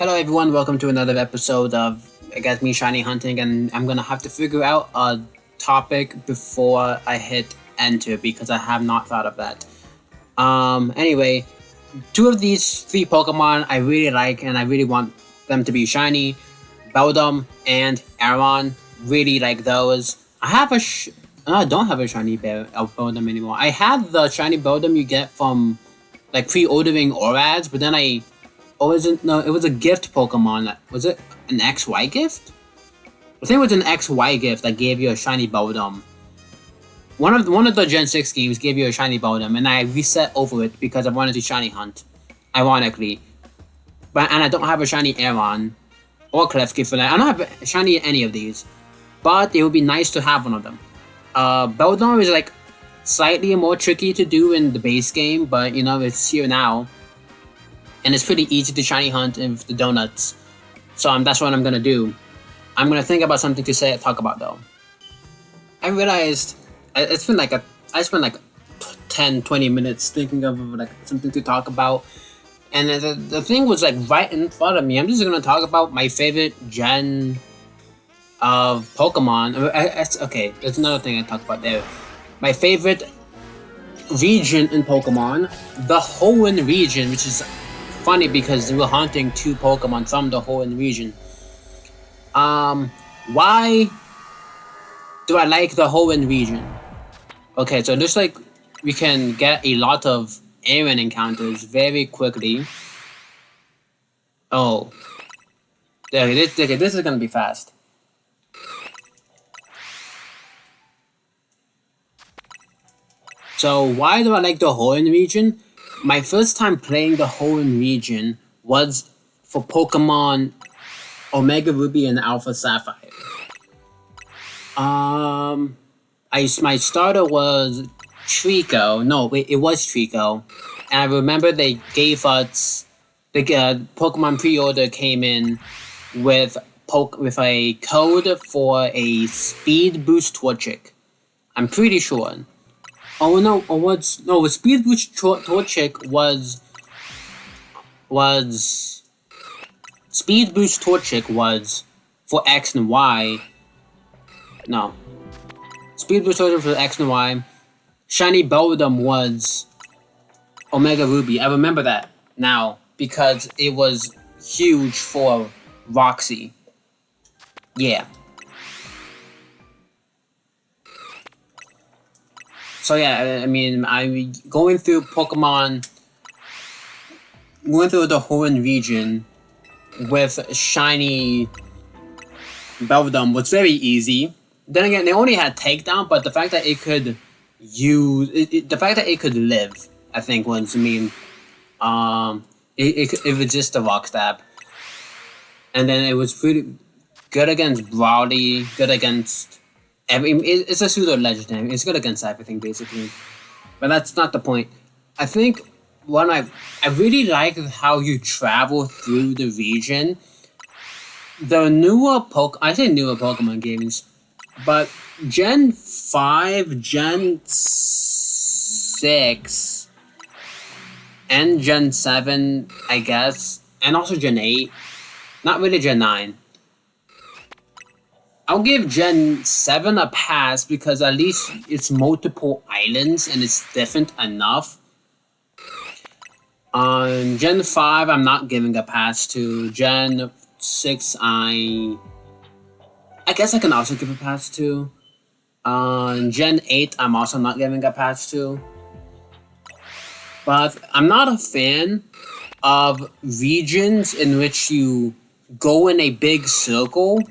Hello everyone, welcome to another episode of me shiny hunting, and I'm gonna have to figure out a topic before I hit enter because I have not thought of that. Anyway, two of these three Pokemon I really like and I really want them to be shiny. Beldum and Aron, really like those. I don't have a shiny Beldum anymore. I had the shiny Beldum you get from like pre-ordering ORADs, but then it was a gift Pokemon. Was it an XY gift? I think it was an XY gift that gave you a shiny Beldum. One of the Gen 6 games gave you a shiny Beldum, and I reset over it because I wanted to shiny hunt. Ironically. And I don't have a shiny Aron or Klefki for that. I don't have a shiny any of these. But it would be nice to have one of them. Beldum is like slightly more tricky to do in the base game, but it's here now. And it's pretty easy to shiny hunt with the donuts. So that's what I'm gonna do. I'm gonna think about something to talk about though. I realized I spent like 10-20 minutes thinking of like something to talk about. And the thing was like right in front of me. I'm just gonna talk about my favorite gen of Pokemon. Okay, there's another thing I talked about there. My favorite region in Pokemon, the Hoenn region, which is funny because we were hunting two Pokemon from the Hoenn region. Why do I like the Hoenn region? Okay, so just like we can get a lot of Aaron encounters very quickly. Oh. Okay, this is gonna be fast. So why do I like the Hoenn region? My first time playing the Hoenn region was for Pokemon Omega Ruby and Alpha Sapphire. My starter was Trico. No, wait, it was Trico. And I remember they gave us the Pokemon pre-order came in with a code for a Speed Boost Torchic. I'm pretty sure. Oh no! No? Speed Boost Torchic was Speed Boost Torchic was for X and Y. No, Speed Boost Torchic for X and Y. Shiny Beldum was Omega Ruby. I remember that now because it was huge for Roxy. Yeah. So yeah, I mean, I'm going through the Hoenn region with shiny Beldum was very easy. Then again, they only had takedown, but the fact that it could live, I think was it was just a rock stab. And then it was pretty good against Brawly, good against it's a pseudo legendary. It's good against everything basically, but that's not the point. I think I really like how you travel through the region. The newer Pokemon games, but Gen 5, Gen 6, and Gen 7, I guess, and also Gen 8. Not really Gen 9. I'll give Gen 7 a pass because at least it's multiple islands and it's different enough. On Gen 5, I'm not giving a pass to. Gen 6, I guess I can also give a pass to. On Gen 8, I'm also not giving a pass to. But I'm not a fan of regions in which you go in a big circle.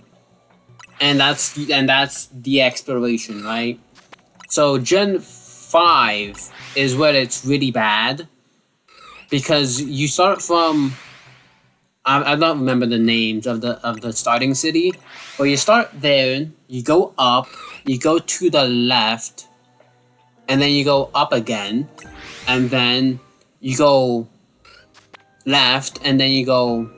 And that's the exploration, right? So Gen 5 is where it's really bad because you start from I don't remember the names of the starting city, but you start there, you go up, you go to the left, and then you go up again, and then you go left, and then you go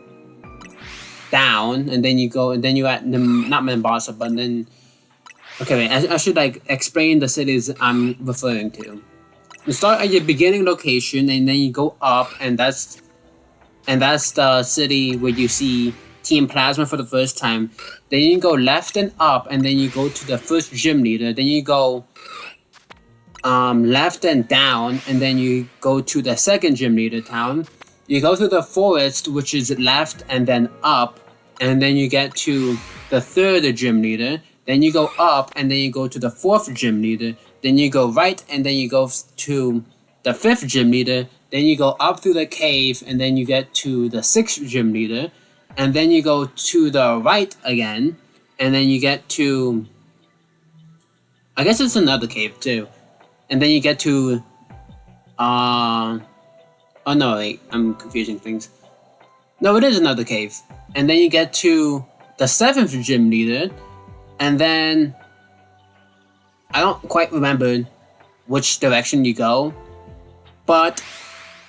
down, and then you're at not Mombasa, but then okay, wait, I should like explain the cities I'm referring to. You start at your beginning location, and then you go up, and that's and that's the city where you see Team Plasma for the first time. Then you go left and up, and then you go to the first gym leader. Then you go left and down, and then you go to the second gym leader town. You go through the forest, which is left and then up, and then you get to the third gym leader. Then you go up, and then you go to the fourth gym leader. Then you go right, and then you go to the fifth gym leader. Then you go up through the cave, and then you get to the sixth gym leader. And then you go to the right again, and then you get to... I guess it's another cave, too. And then you get to... Oh, no, wait. I'm confusing things. No, it is another cave. And then you get to the seventh gym leader, and then... I don't quite remember which direction you go, but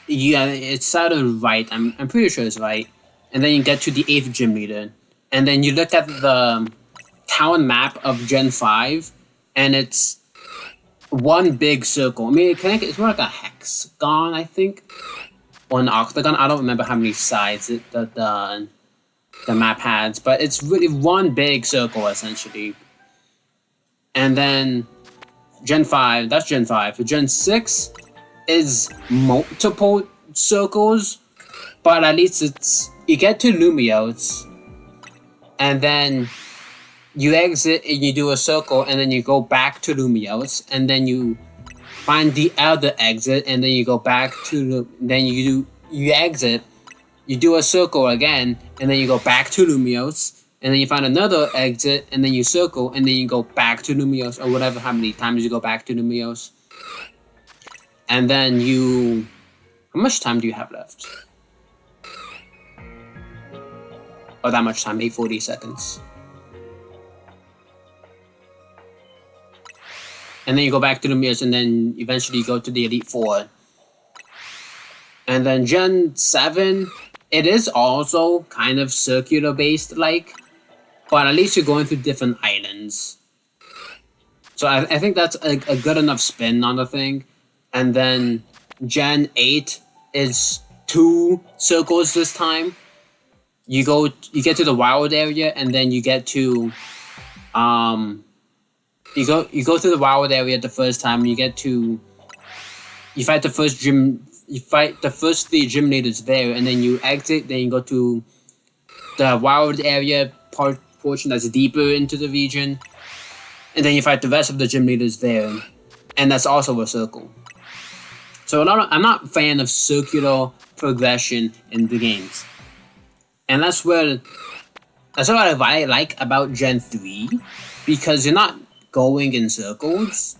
yeah, it's sort of right. I'm pretty sure it's right. And then you get to the 8th gym leader, and then you look at the town map of Gen 5, and it's one big circle. I mean, it's more like a hexagon, I think, or an octagon. I don't remember how many sides the map has, but it's really one big circle, essentially. And then Gen 5, that's Gen 5. For Gen 6 is multiple circles, but at least it's... You get to Lumiose, and then you exit and you do a circle, and then you go back to Lumiose, and then you find the other exit, and then you go back to... Then you exit, you do a circle again, and then you go back to Lumiose, and then you find another exit, and then you circle, and then you go back to Lumiose, or whatever, how many times you go back to Lumiose. And then you... How much time do you have left? Oh, that much time, 840 seconds. And then you go back to Lumiose, and then eventually you go to the Elite Four. And then Gen 7, it is also kind of circular-based, like, but at least you're going through different islands. So I think that's a good enough spin on the thing. And then Gen 8 is 2 circles this time. You get to the wild area, and then you get to, you go through the wild area the first time. You get to, you fight the first 3 gym leaders there, and then you exit. Then you go to the wild area portion that's deeper into the region, and then you fight the rest of the gym leaders there, and that's also a circle. So I'm not a fan of circular progression in the games. And that's what I like about Gen 3, because you're not going in circles.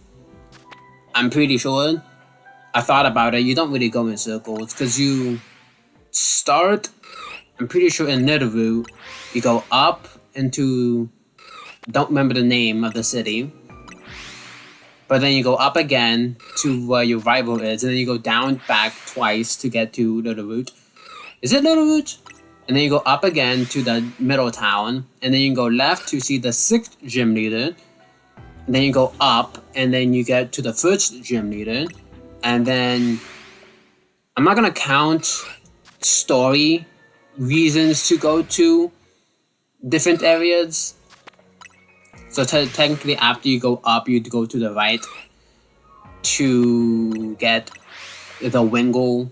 I'm pretty sure. I thought about it. You don't really go in circles, because you start, I'm pretty sure, in Netherroot. You go up into, don't remember the name of the city, but then you go up again to where your rival is, and then you go down back twice to get to Netherroot. Is it Netherroot? And then you go up again to the middle town, and then you go left to see the 6th gym leader. And then you go up, and then you get to the 1st gym leader. And then I'm not gonna count story reasons to go to different areas. So technically, after you go up, you go to the right to get the Wingle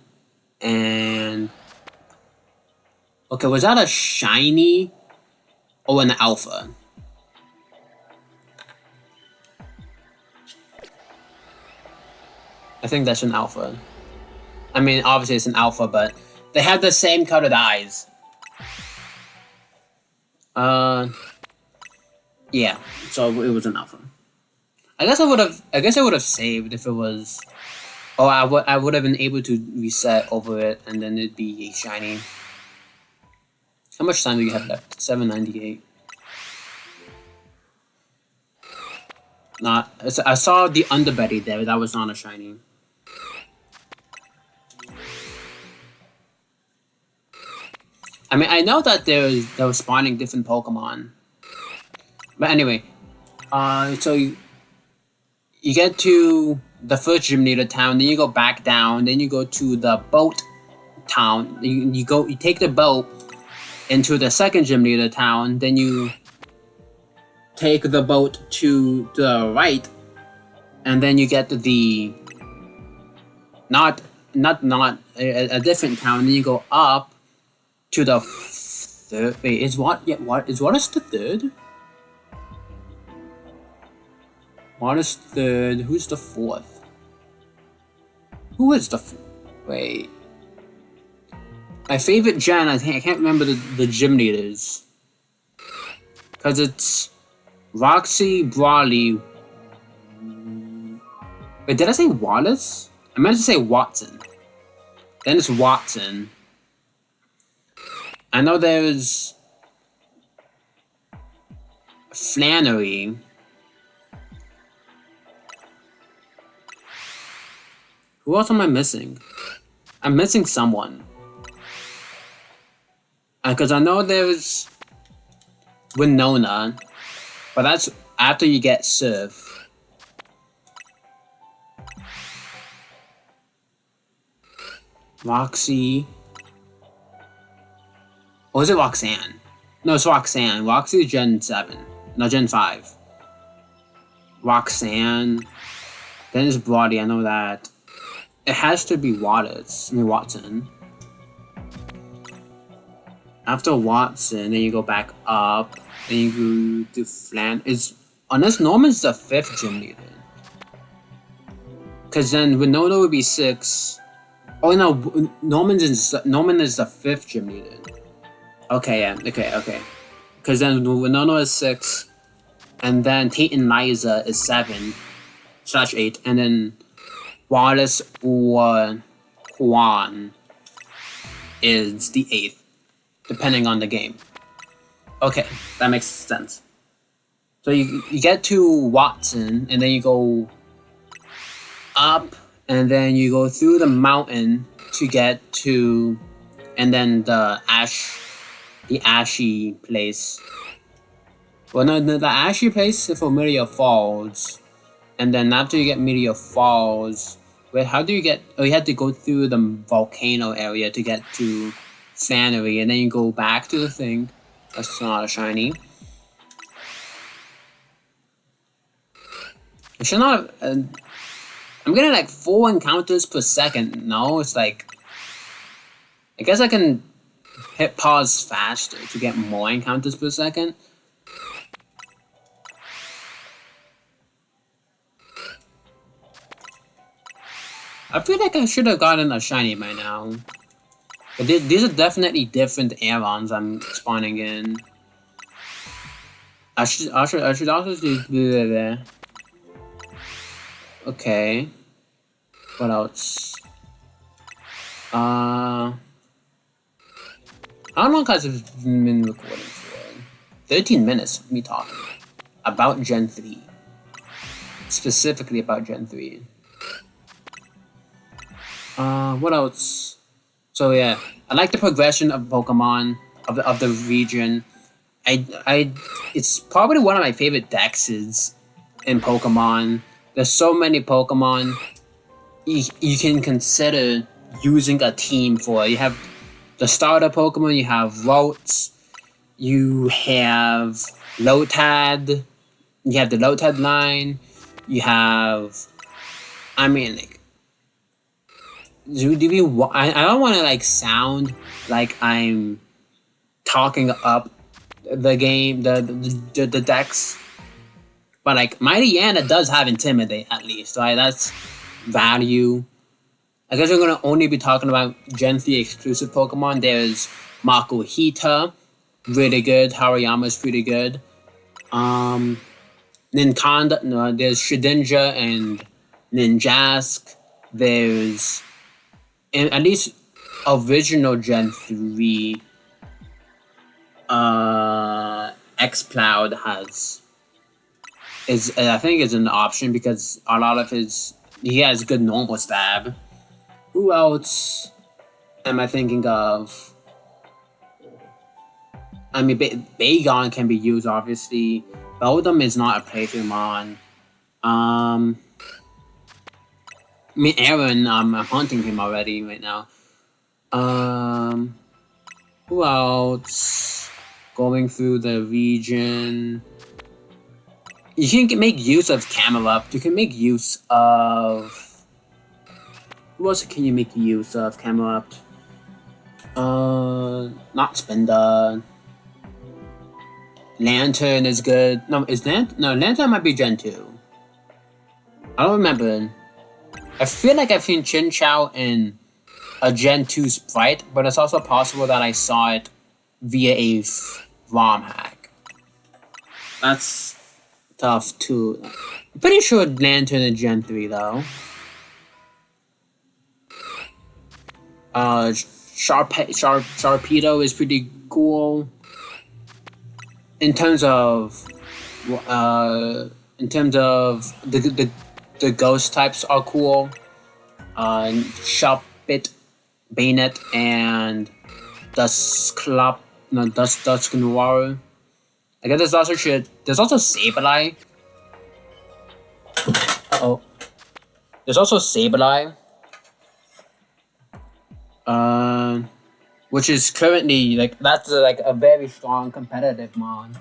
and... Okay, was that a shiny or an alpha? I think that's an alpha. I mean, obviously it's an alpha, but they have the same colored eyes. Yeah, so it was an alpha. I guess I would have saved if it was... Oh, I would have been able to reset over it, and then it'd be a shiny. How much time do you have left? 798. Not. I saw the underbelly there. That was not a shiny. I mean, I know that they were spawning different Pokemon. But anyway, so you get to the 1st gym leader town, then you go back down, then you go to the boat town. You take the boat into the second gym leader town. Then you take the boat to the right, and then you get the not a different town. Then you go up to the third. Wait, is what? Yeah, what is the third? What is third? Who's the fourth? Who is the? Wait. My favorite gen. I can't remember the gym leaders. Cause it's Roxy, Brawley. Wait, did I say Wallace? I meant to say Watson. Then it's Watson. I know there's Flannery. Who else am I missing? I'm missing someone. Because I know there's Winona, but that's after you get Surf. Roxy. Or is it Roxanne? No, it's Roxanne. Roxy is Gen 7. No, Gen 5. Roxanne. Then it's Brody, I know that. It has to be Watson. After Watson, then you go back up. Then you go to Flan. Unless Norman's the 5th gym leader. Because then Winona would be 6. Oh no, Norman is the 5th gym leader. Okay, yeah, okay. Because then Winona is 6, and then Tate and Liza is 7/8, and then Wallace or Hoenn is the 8th, depending on the game. Okay, that makes sense. So you get to Watson, and then you go up, and then you go through the mountain to get to, and then the ashy place. Well, no, the ashy place is for Meteor Falls. And then after you get Meteor Falls, wait, how do you get... Oh, you have to go through the volcano area to get to Flannery. And then you go back to the thing. That's not a shiny. I should not have... I'm getting like 4 encounters per second. No, it's like... I guess I can hit pause faster to get more encounters per second. I feel like I should have gotten a shiny by now. But these are definitely different Aerons I'm spawning in. I should also do there. Okay. What else? How long has it been recording for? 13 minutes of me talking about Gen 3. Specifically about Gen 3. What else? So yeah, I like the progression of Pokemon, of the region. It's probably one of my favorite dexes in Pokemon. There's so many Pokemon you can consider using a team for. You have the starter Pokemon, you have Routes, you have Lotad, you have the Lotad line, you have... I mean, like... I don't want to, like, sound like I'm talking up the game, the decks. But, like, Mighty Yana does have Intimidate, at least, right? That's value. I guess we're going to only be talking about Gen 3 exclusive Pokemon. There's Makuhita, really good. Hariyama's pretty good. Ninconda, no, there's Shedinja and Ninjask. There's, at least original Gen 3, X-Cloud I think is an option because a lot of he has good normal stab. Who else am I thinking of? I mean, Bagon can be used, obviously. Beldum is not a playthrough mon. I mean, Aaron, I'm hunting him already right now. Um, who else? Going through the region. You can make use of Camelot. You can make use of. Who else can you make use of? Camelot. Not Spinda. Lantern is good. No, is Lantern might be Gen 2. I don't remember. I feel like I've seen Chin Chow in a Gen 2 sprite, but it's also possible that I saw it via a ROM hack. That's tough too. I'm pretty sure Lantern is Gen 3 though. Sharpedo is pretty cool. In terms of the ghost types are cool. Sharpit, Bayonet, and Dusk Noir. I guess there's also Sableye. There's also Sableye. Which is currently that's a very strong competitive mon.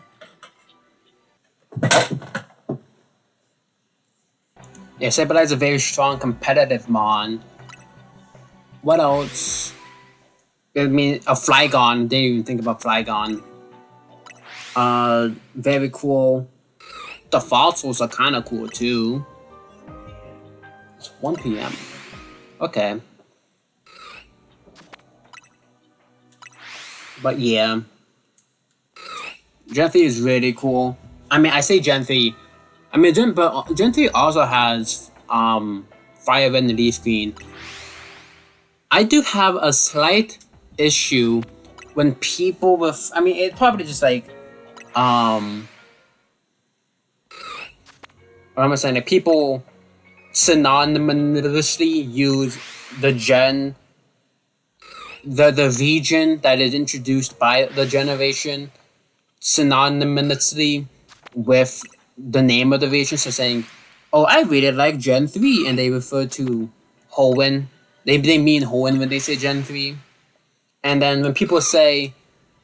Yeah, Sableye is a very strong competitive mon. What else? I mean, a Flygon. Didn't even think about Flygon. Very cool. The fossils are kind of cool too. It's 1 p.m. Okay. But yeah. Gen 3 is really cool. I mean, I say Gen 3. I mean, Gen 3 also has Fire Red and Leaf Green. I do have a slight issue when people with. I mean, it's probably just what am I saying? Like people synonymously use the gen, the region that is introduced by the generation synonymously with the name of the region. So saying, "Oh, I really like Gen 3," and they refer to Hoenn. They mean Hoenn when they say Gen 3. And then when people say,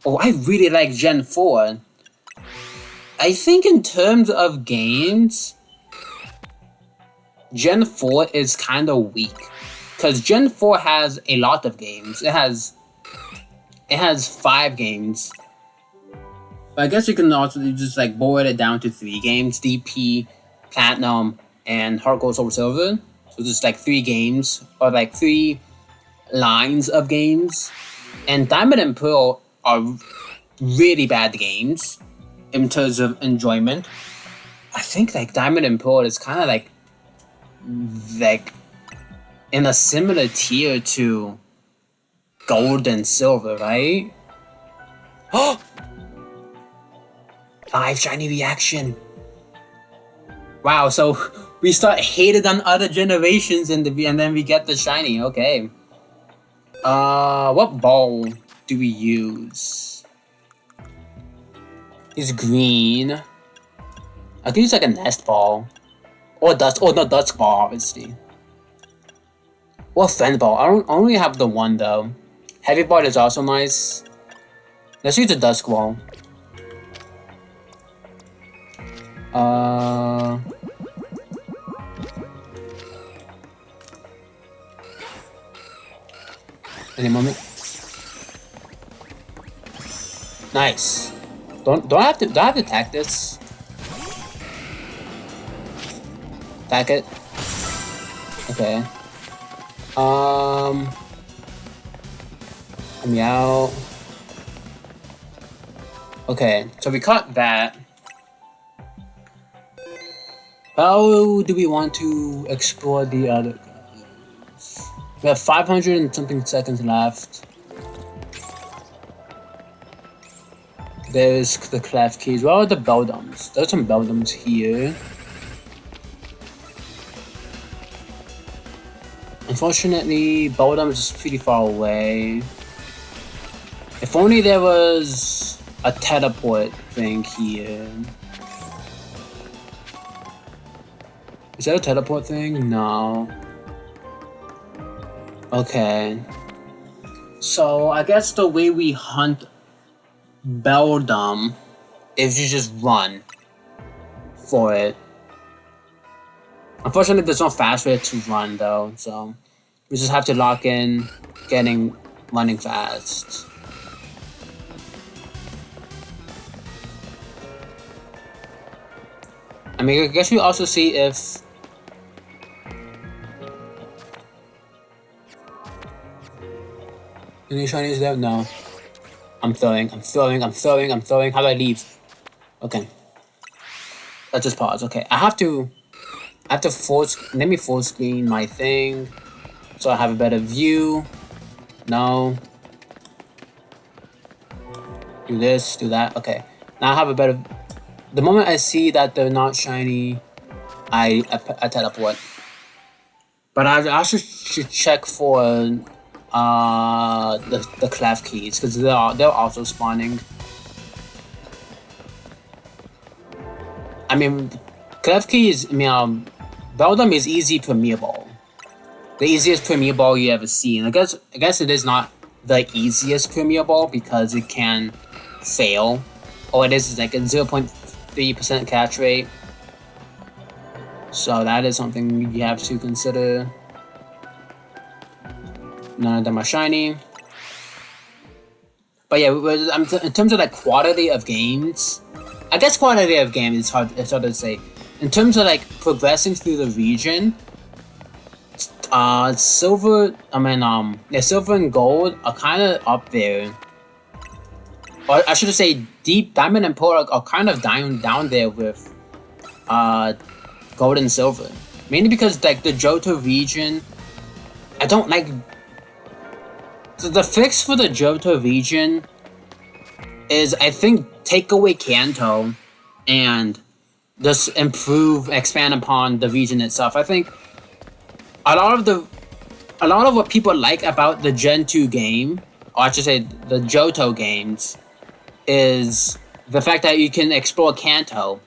"Oh, I really like Gen 4," I think in terms of games, Gen 4 is kind of weak. Because Gen 4 has a lot of games. It has 5 games. But I guess you can also just boil it down to 3 games: DP, Platinum, and Heart Gold Soul Silver. So just 3 games, or 3 lines of games. And Diamond and Pearl are really bad games in terms of enjoyment. I think Diamond and Pearl is kind of in a similar tier to Gold and Silver, right? Oh! Live shiny reaction. Wow, so we start hated on other generations and then we get the shiny. Okay. What ball do we use? It's green. I could use a nest ball. Or dust. Oh, no, dusk ball, obviously. Or fend ball. I only have the one though. Heavy ball is also nice. Let's use the dusk ball. Any moment. Nice. Do I have to attack this? Attack it. Okay. Meow. Okay, so we caught that. How do we want to explore the other guys? We have 500 and something seconds left. There's the cleft keys. Where are the Beldums? There's some Beldums here. Unfortunately, Beldum is pretty far away. If only there was a teleport thing here. Is that a teleport thing? No. Okay. So I guess the way we hunt Beldum is you just run for it. Unfortunately, there's no fast way to run though, so we just have to lock in getting running fast. I mean, I guess we also see if any Chinese there? No. I'm throwing. How do I leave? Okay. Let's just pause. Okay. I have to let me full screen my thing so I have a better view. No. Do this, do that. Okay. Now I have a better. The moment I see that they're not shiny, I teleport. But I also should check for the clef keys because they're also spawning. I mean, clef keys. Beldum is easy Premier Ball. The easiest Premier Ball you ever seen. I guess it is not the easiest Premier Ball because it can fail. All it is like a 0.3% catch rate. So that is something you have to consider. None of them are shiny. But yeah, in terms of like quality of games, I guess quality of game is hard to say. In terms of like progressing through the region, silver and gold are kind of up there. Or I should say, deep diamond and pearl are kind of down there with gold and silver. Mainly because like the Johto region, I don't like. So the fix for the Johto region is, I think, take away Kanto and just expand upon the region itself. I think a lot of what people like about the Gen 2 game, or I should say the Johto games, is the fact that you can explore Kanto.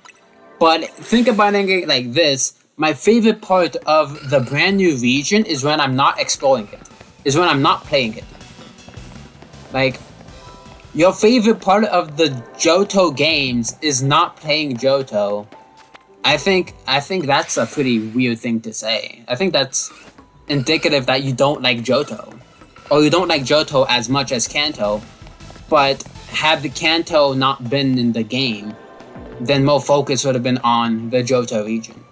But think about it like this: my favorite part of the brand new region is when I'm not exploring it, is when I'm not playing it. Like, your favorite part of the Johto games is not playing Johto. I think that's a pretty weird thing to say. I think that's indicative that you don't like Johto, or you don't like Johto as much as Kanto. But had the Kanto not been in the game, then more focus would have been on the Johto region.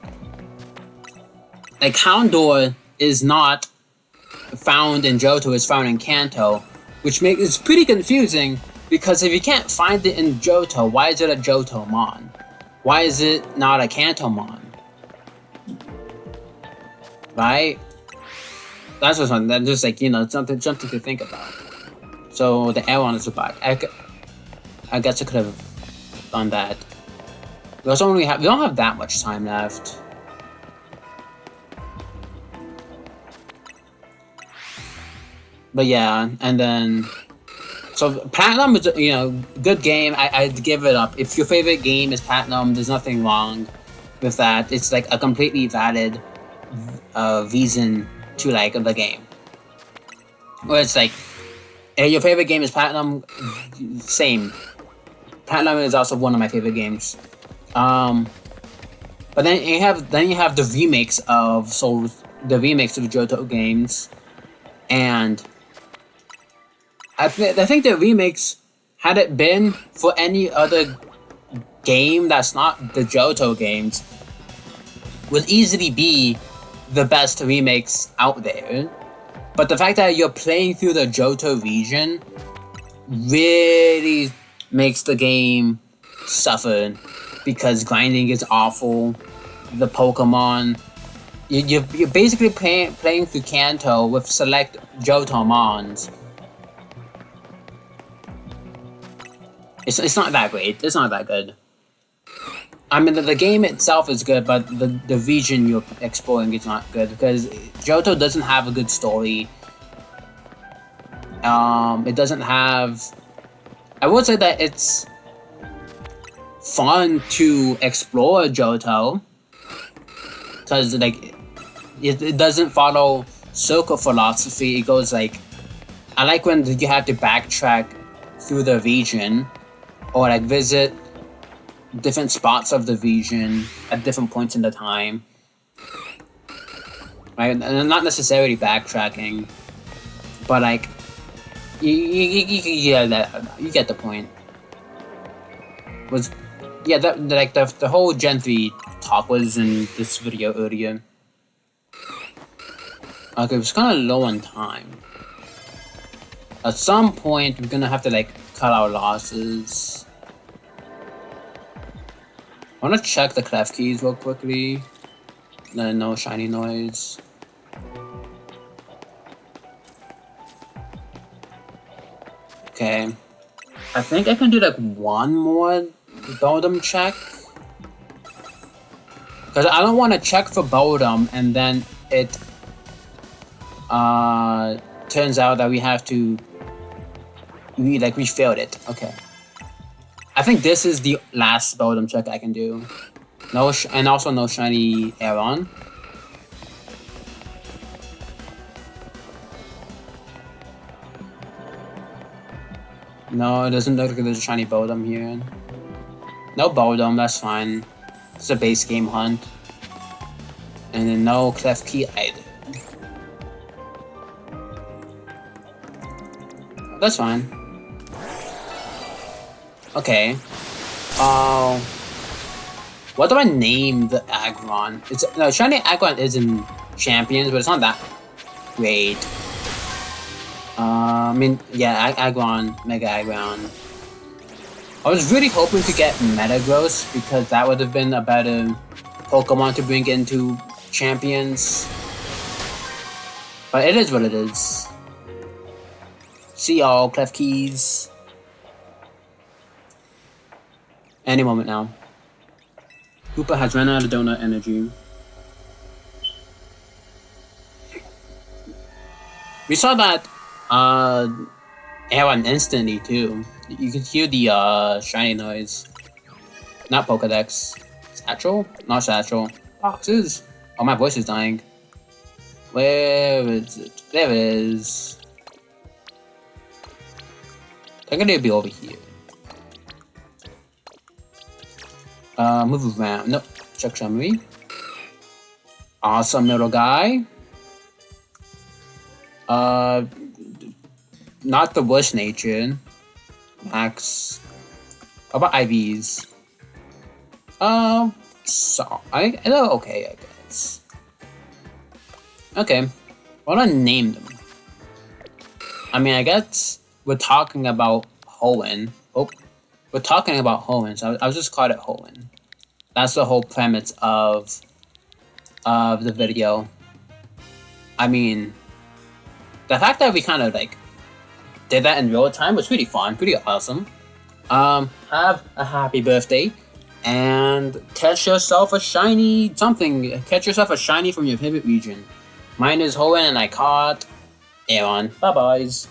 Like, Houndour is not found in Johto, it's found in Kanto, which makes it's pretty confusing because if you can't find it in Johto, why is it a Johtomon? Why is it not a Kantomon? Right? That's just something that just like, something to think about. So the arrow on the back, I guess I could have done that. We don't have that much time left. But yeah, and then so Platinum is good game. I'd give it up. If your favorite game is Platinum, there's nothing wrong with that. It's like a completely valid reason to like the game. Where it's like, if your favorite game is Platinum, same. Platinum is also one of my favorite games. But then you have the remakes of Johto games, and I think the remakes, had it been for any other game that's not the Johto games, would easily be the best remakes out there. But the fact that you're playing through the Johto region really makes the game suffer because grinding is awful. The Pokemon, you're basically playing through Kanto with select Johtomons. It's not that great. It's not that good. I mean, the game itself is good, but the region you're exploring is not good because Johto doesn't have a good story. It doesn't have. I would say that it's fun to explore Johto because like it doesn't follow circle philosophy. It goes like I like when you have to backtrack through the region, or like visit different spots of the region at different points in the time. Right? And not necessarily backtracking, but like you get the point. The whole Gen 3 talk was in this video earlier. Okay, it was kind of low on time. At some point, we're gonna have to like cut our losses. I wanna check the clef keys real quickly. No shiny noise. Okay. I think I can do like one more Beldum check. Because I don't want to check for Beldum and then it turns out that we have to we failed it. Okay. I think this is the last Beldum check I can do. And also no shiny Aeron. No, it doesn't look like there's a shiny Beldum here. No Beldum, that's fine. It's a base game hunt. And then no clef key either. That's fine. Okay. What do I name the Aggron? No, shiny Aggron is in Champions, but it's not that great. I mean, yeah, Aggron, Mega Aggron. I was really hoping to get Metagross because that would have been a better Pokemon to bring into Champions. But it is what it is. See y'all, clef keys. Any moment now. Hoopa has run out of donut energy. We saw that Aeron instantly too. You can hear the shiny noise. Not Pokedex. Satchel? Not Satchel. Boxes? Oh, my voice is dying. Where is it? There it is. They're gonna be over here. Move around. Nope. Chuck Summary. Awesome little guy. Not the worst nature. Max. How about IVs? So they're okay, I guess. Okay. I wanna name them. I mean, I guess we're talking about Hoenn. Oh, we're talking about Hoenn, so I'll just call it Hoenn. That's the whole premise of the video. I mean, the fact that we kind of like did that in real time was pretty fun, pretty awesome. Have a happy birthday, and catch yourself a shiny something. Catch yourself a shiny from your favorite region. Mine is Hoenn, and I caught Aeron. Bye-byes.